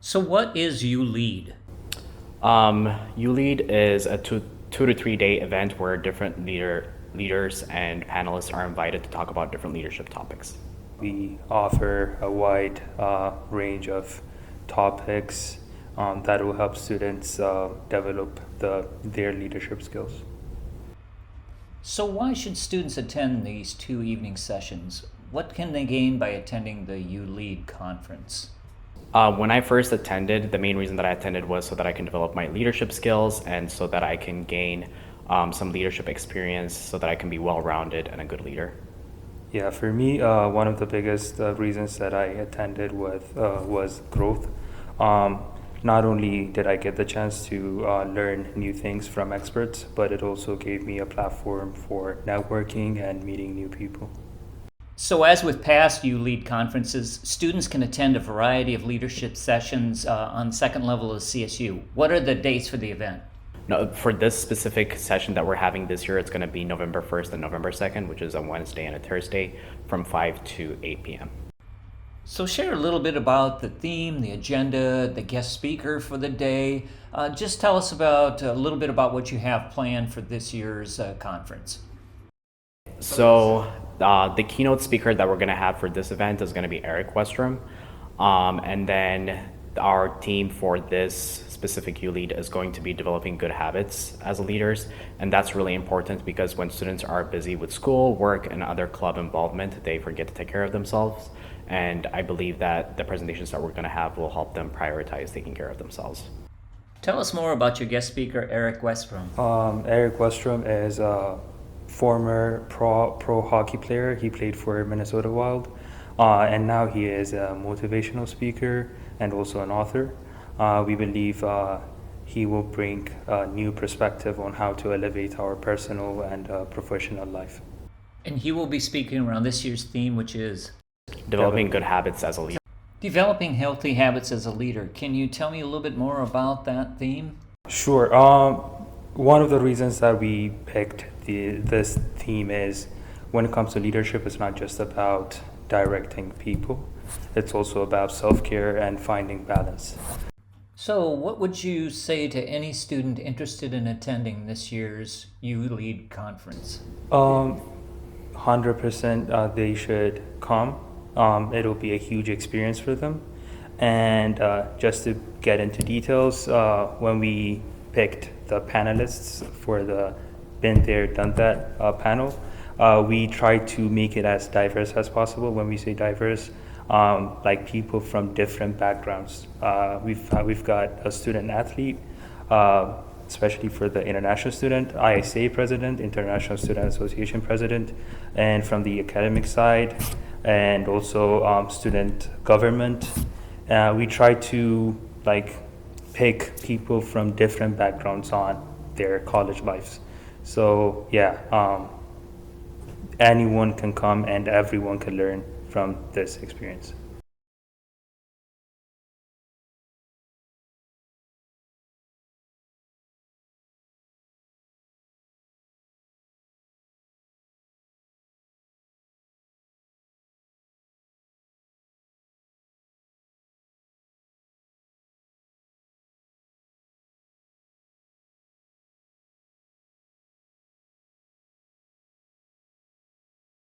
So, what is You Lead? ULEAD is a 2 to 3 day event where different leaders and panelists are invited to talk about different leadership topics. We offer a wide range of topics that will help students develop their leadership skills. So, why should students attend these two evening sessions? What can they gain by attending the You Lead conference? When I first attended, the main reason that I attended was so that I can develop my leadership skills and so that I can gain some leadership experience so that I can be well-rounded and a good leader. Yeah, for me, one of the biggest reasons that I attended was growth. Not only did I get the chance to learn new things from experts, but it also gave me a platform for networking and meeting new people. So, as with past You Lead conferences, students can attend a variety of leadership sessions on second level of CSU. What are the dates for the event? No, for this specific session that we're having this year, it's going to be November 1st and November 2nd, which is a Wednesday and a Thursday from 5 to 8 p.m. So, share a little bit about the theme, the agenda, the guest speaker for the day. Just tell us about a little bit about what you have planned for this year's conference. So the keynote speaker that we're going to have for this event is going to be Erik Westrum. And then our team for this specific U-Lead is going to be developing good habits as leaders. And that's really important because when students are busy with school, work, and other club involvement, they forget to take care of themselves. And I believe that the presentations that we're going to have will help them prioritize taking care of themselves. Tell us more about your guest speaker, Erik Westrum. Erik Westrum is a former pro hockey player. He played for Minnesota Wild, and now he is a motivational speaker and also an author. We believe he will bring a new perspective on how to elevate our personal and professional life. And he will be speaking around this year's theme, which is Developing good habits as a leader. developing healthy habits as a leader. Can you tell me a little bit more about that theme? Sure. One of the reasons that we picked this theme is when it comes to leadership, it's not just about directing people, it's also about self-care and finding balance. So, what would you say to any student interested in attending this year's You Lead conference? 100% they should come. It'll be a huge experience for them. And just to get into details, when we picked the panelists for the Been There, Done That panel, we tried to make it as diverse as possible. When we say diverse, like people from different backgrounds. We've got a student athlete, especially for the international student, ISA president, International Student Association president, and from the academic side, and also student government. We try to pick people from different backgrounds on their college lives. So anyone can come and everyone can learn from this experience.